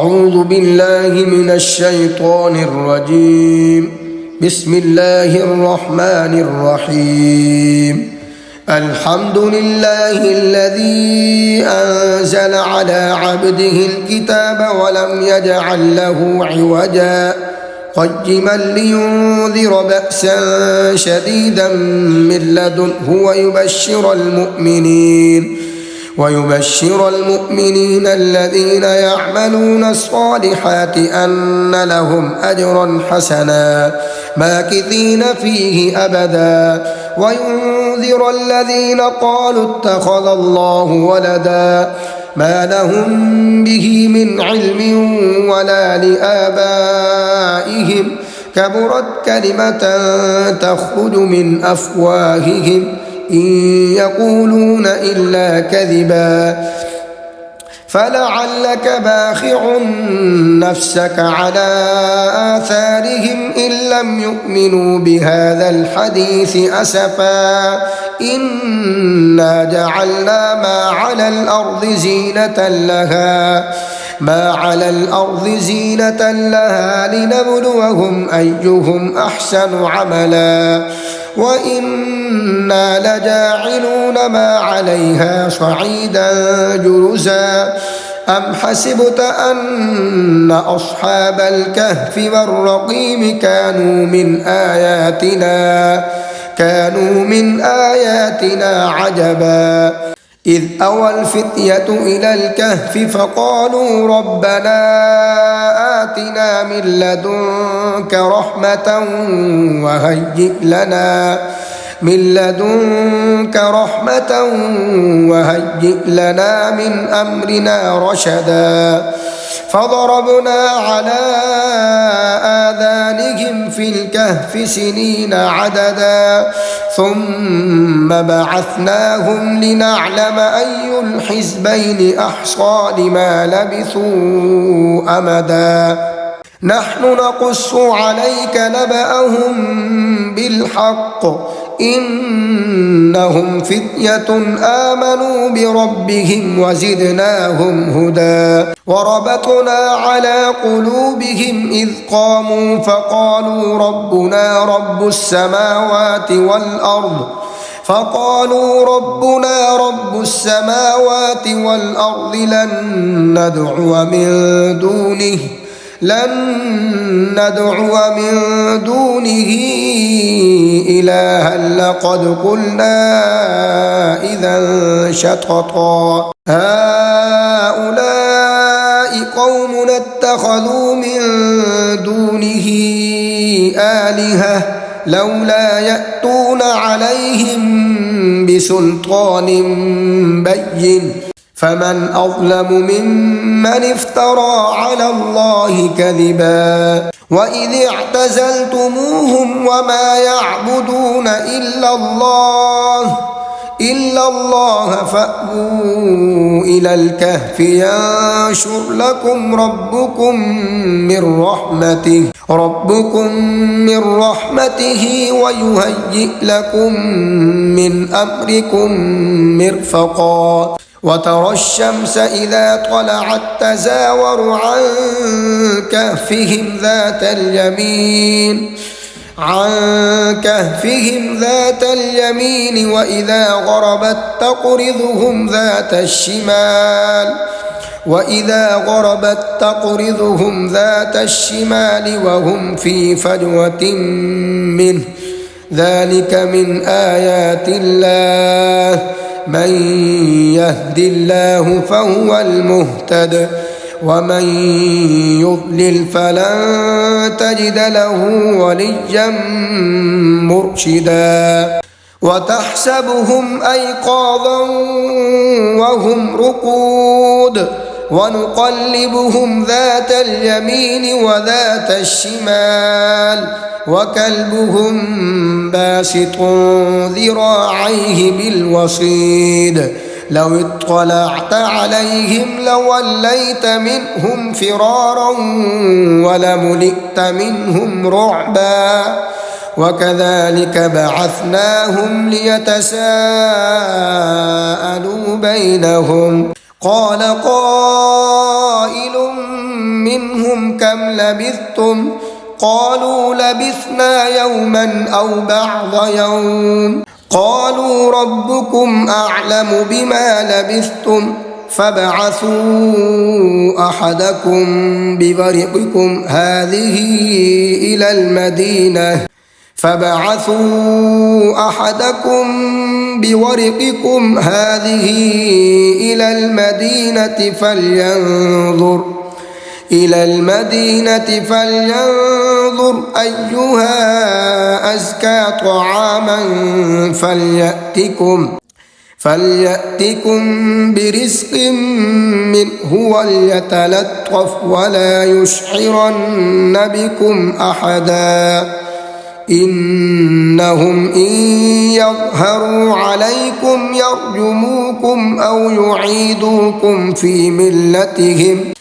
أعوذ بالله من الشيطان الرجيم. بسم الله الرحمن الرحيم. الحمد لله الذي أنزل على عبده الكتاب ولم يجعل له عوجا قيما لينذر بأسا شديدا من لدنه ويبشر المؤمنين الذين يعملون الصالحات أن لهم أجرا حسنا ماكثين فيه أبدا وينذر الذين قالوا اتخذ الله ولدا ما لهم به من علم ولا لآبائهم كبرت كلمة تخرج من أفواههم إن يقولون إلا كذبا فلعلك باخع نفسك على آثارهم إن لم يؤمنوا بهذا الحديث أسفا إنا جعلنا ما على الأرض زينة لها لنبلوهم أيهم أحسن عملا وإنا لجاعلون ما عليها صعيدا جرزا أم حسبت أن أصحاب الكهف والرقيم كانوا من آياتنا عجبا إذ أوى الفتية إلى الكهف فقالوا ربنا آتنا من لدنك رحمة وهيئ لنا من أمرنا رشدا فضربنا على آذانهم في الكهف سنين عددا ثم بعثناهم لنعلم أي الحزبين أحصى لما لبثوا أمدا نحن نقص عليك نبأهم بالحق إنهم فتية آمنوا بربهم وزدناهم هدى وربطنا على قلوبهم إذ قاموا فقالوا ربنا رب السماوات والأرض لن ندعو من دونه إلها لقد قلنا إذا شططا هؤلاء قوم اتخذوا من دونه آلهة لولا يأتون عليهم بسلطان بين فمن أظلم ممن افترى على الله كذبا وإذ اعتزلتموهم وما يعبدون إلا الله فأووا إلى الكهف ينشر لكم ربكم من رحمته ويهيئ لكم من أمركم مرفقا وترى الشمس إذا طلعت تزاور عن كهفهم ذات اليمين وإذا غربت تقرضهم ذات الشمال وهم في فجوة منه ذلك من آيات الله من يهد الله فهو المهتد ومن يضلل فلن تجد له وليا مرشدا وتحسبهم أيقاظا وهم رقود ونقلبهم ذات اليمين وذات الشمال وكلبهم باسط ذراعيه بالوصيد لو اطلعت عليهم لوليت منهم فرارا ولملئت منهم رعبا وكذلك بعثناهم ليتساءلوا بينهم قال قائل منهم كم لبثتم قالوا لبثنا يوما أو بعض يوم قالوا ربكم أعلم بما لبثتم فابعثوا أحدكم بورقكم هذه إلى المدينة فلينظر أيها أزكى طعاما فليأتكم برزق منه وليتلطف ولا يشعرن بكم أحدا إنهم إن يظهروا عليكم يرجموكم أو يعيدوكم في ملتهم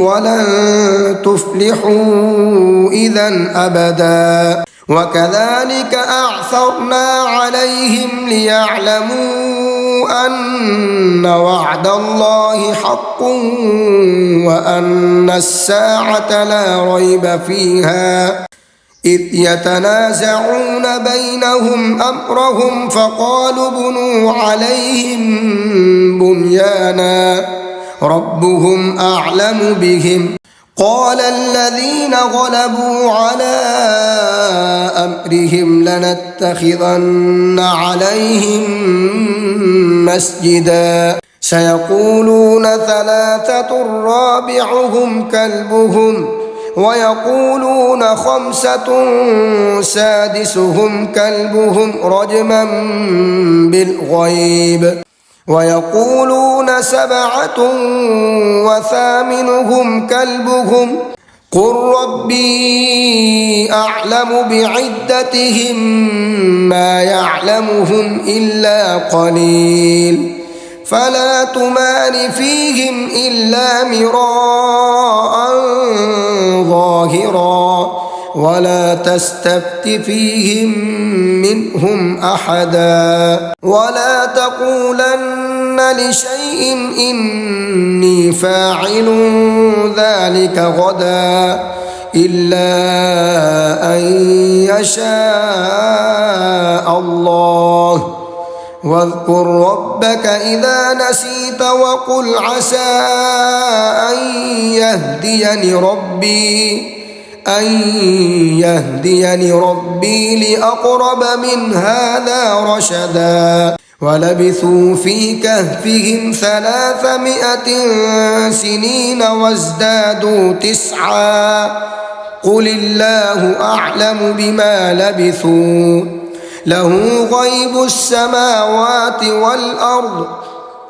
ولن تفلحوا إذا أبدا وكذلك أعثرنا عليهم ليعلموا أن وعد الله حق وأن الساعة لا ريب فيها إذ يتنازعون بينهم أمرهم فقالوا ابنوا عليهم بنيانا ربهم أعلم بهم قال الذين غلبوا على أمرهم لنتخذن عليهم مسجدا سيقولون ثلاثة رابعهم كلبهم ويقولون خمسة سادسهم كلبهم رجما بالغيب ويقولون سبعة وثامنهم كلبهم قل ربي أعلم بعدتهم ما يعلمهم إلا قليل فلا تمار فيهم إلا مراء ظاهرا ولا تستفت فيهم منهم أحدا ولا تقولن لشيء إني فاعل ذلك غدا إلا أن يشاء الله واذكر ربك إذا نسيت وقل عسى أن يهديني ربي لأقرب من هذا رشدا ولبثوا في كهفهم 300 سنين وازدادوا 9 قل الله أعلم بما لبثوا له غيب السماوات والأرض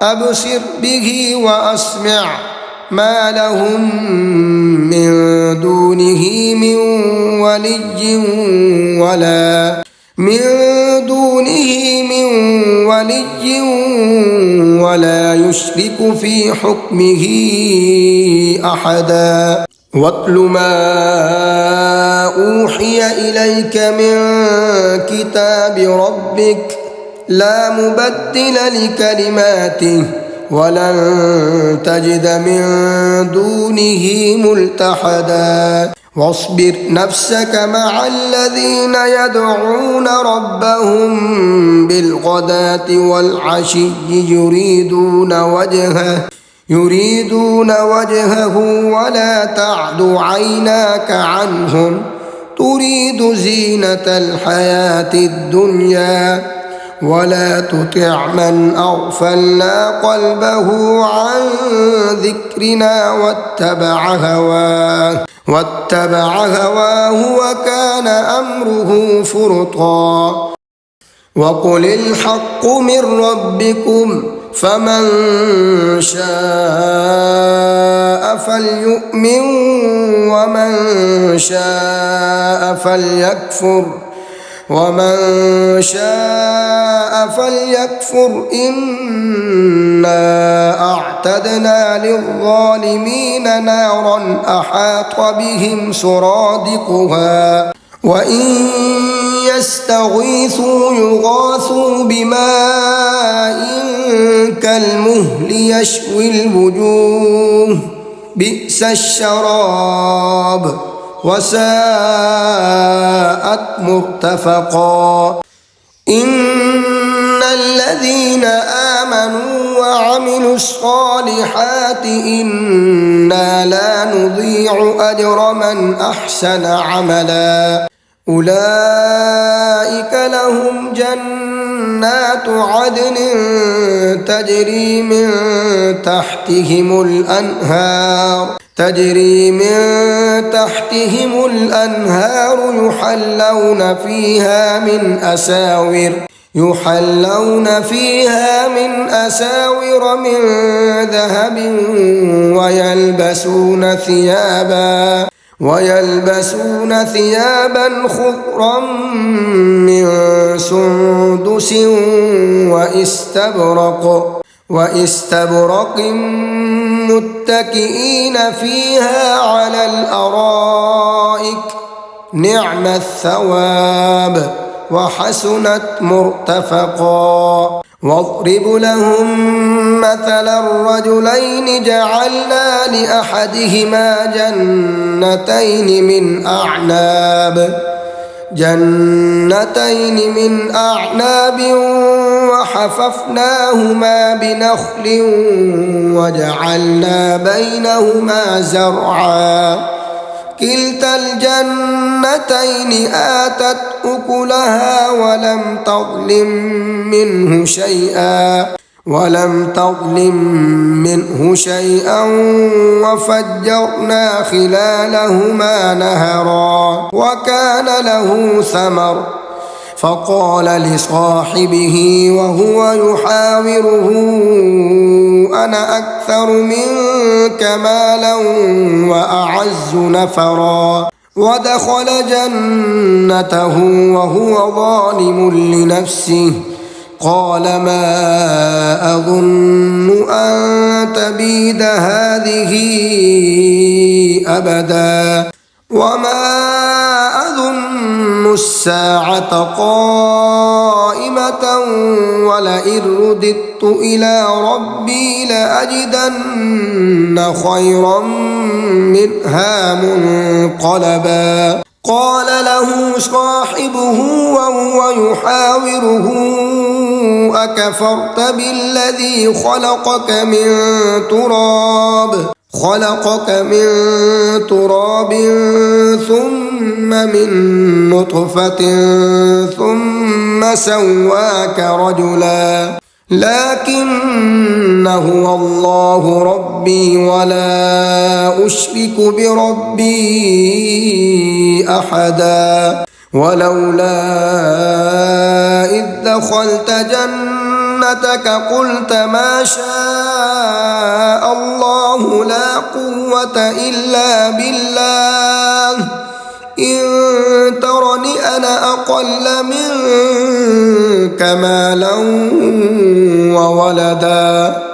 أبصر به وأسمع ما لهم من دونه من ولي ولا يشرك في حكمه أحدا واتل ما أوحي إليك من كتاب ربك لا مبدل لكلماته ولن تجد من دونه ملتحدا واصبر نفسك مع الذين يدعون ربهم بالغداة والعشي يريدون وجهه ولا تعد عيناك عنهم تريد زينة الحياة الدنيا ولا تطع من أغفلنا قلبه عن ذكرنا واتبع هواه وكان أمره فرطا وقل الحق من ربكم فمن شاء فليؤمن ومن شاء فليكفر إنا أعتدنا للظالمين نارا أحاط بهم سرادقها وإن يستغيثوا يغاثوا بماء كالمهل يشوي الوجوه بئس الشراب وساءت مرتفقا إن الذين آمنوا وعملوا الصالحات إنا لا نضيع أجر من أحسن عملا أولئك لهم جنات عدن تجري من تحتهم الأنهار يحلون فيها من أساور من ذهب ويلبسون ثيابا خضرا من سندس واستبرق متكئين فيها على الأرائك نعم الثواب وحسنت مرتفقا واضرب لهم مثلا الرجلين جعلنا لأحدهما جنتين من أعناب وحففناهما بنخل وجعلنا بينهما زرعا كلتا الجنتين آتت أكلها ولم تظلم منه شيئا وفجرنا خلالهما نهرا وكان له ثمر فقال لصاحبه وهو يحاوره أنا أكثر منك مالا وأعز نفرا ودخل جنته وهو ظالم لنفسه قال ما أظن أن تبيد هذه أبدا وما أظن الساعة قائمة ولئن رددت إلى ربي لأجدن خيرا منها منقلبا قال له صاحبه وهو يحاوره أكفرت بالذي خلقك من تراب ثم من نطفة ثم سواك رجلا لكن هو الله ربي ولا أشرك بربي أحدا ولولا إذ دخلت جنتك قلت ما شاء الله لا قوة إلا بالله إن ترني أنا أقل منك مالا وولدا